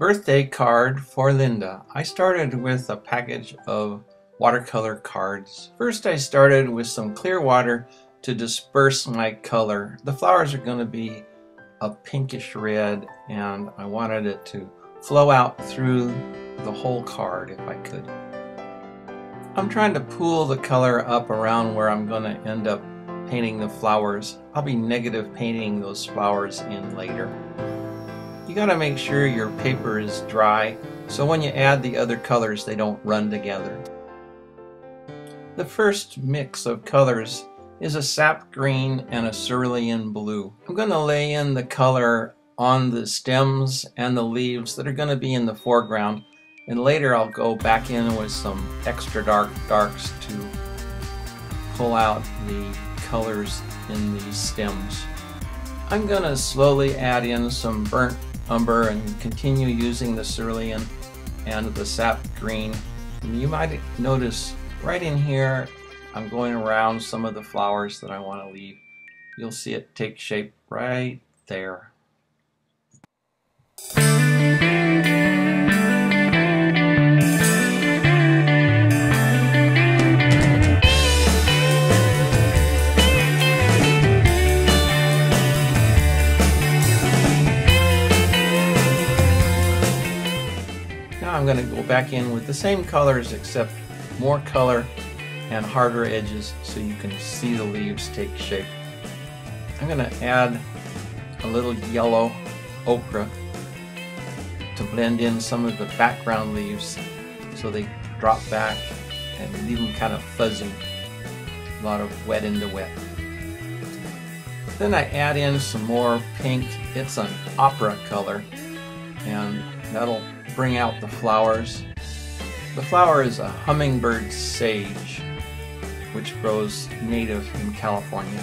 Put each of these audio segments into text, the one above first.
Birthday card for Linda. I started with a package of watercolor cards. First I started with some clear water to disperse my color. The flowers are going to be a pinkish red and I wanted it to flow out through the whole card if I could. I'm trying to pool the color up around where I'm going to end up painting the flowers. I'll be negative painting those flowers in later. You got to make sure your paper is dry so when you add the other colors they don't run together. The first mix of colors is a sap green and a cerulean blue. I'm going to lay in the color on the stems and the leaves that are going to be in the foreground, and later I'll go back in with some extra darks to pull out the colors in these stems. I'm going to slowly add in some burnt umber and continue using the cerulean and the sap green. And you might notice right in here I'm going around some of the flowers that I want to leave. You'll see it take shape right there. I'm going to go back in with the same colors except more color and harder edges so you can see the leaves take shape. I'm going to add a little yellow ochre to blend in some of the background leaves so they drop back and leave them kind of fuzzy. A lot of wet into wet. Then I add in some more pink. It's an opera color and that'll bring out the flowers. The flower is a hummingbird sage, which grows native in California.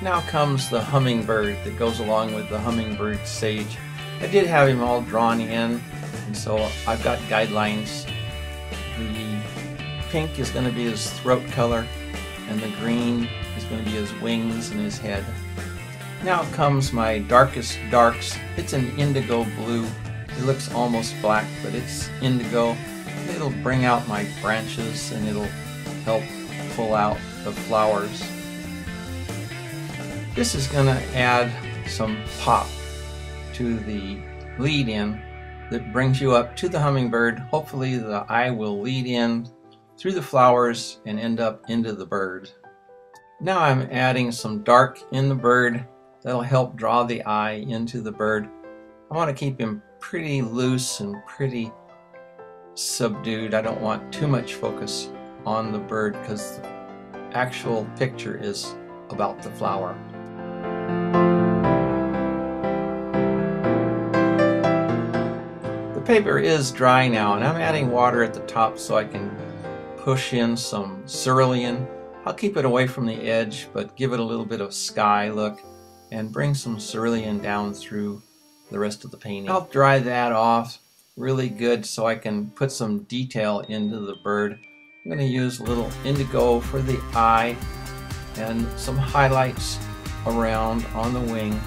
Now comes the hummingbird that goes along with the hummingbird sage. I did have him all drawn in, and so I've got guidelines. The pink is going to be his throat color, and the green is going to be his wings and his head. Now comes my darkest darks. It's an indigo blue. It looks almost black, but it's indigo. It'll bring out my branches and it'll help pull out the flowers. This is going to add some pop to the lead in that brings you up to the hummingbird. Hopefully the eye will lead in through the flowers and end up into the bird. Now I'm adding some dark in the bird that'll help draw the eye into the bird. I want to keep him pretty loose and pretty subdued. I don't want too much focus on the bird because the actual picture is about the flower. The paper is dry now and I'm adding water at the top so I can push in some cerulean. I'll keep it away from the edge but give it a little bit of sky look and bring some cerulean down through the rest of the painting. I'll dry that off really good so I can put some detail into the bird. I'm going to use a little indigo for the eye and some highlights around on the wing.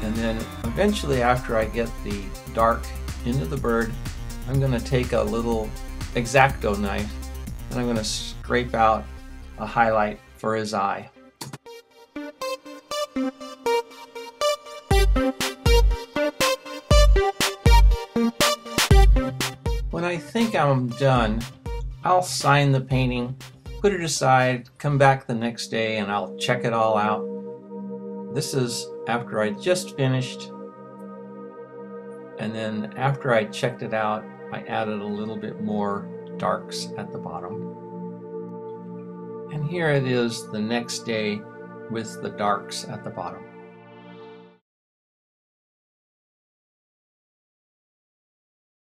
And then eventually after I get the dark into the bird, I'm going to take a little X-Acto knife and I'm going to scrape out a highlight for his eye. When I think I'm done, I'll sign the painting, put it aside, come back the next day and I'll check it all out. This is after I just finished, and then after I checked it out, I added a little bit more darks at the bottom. And here it is the next day with the darks at the bottom.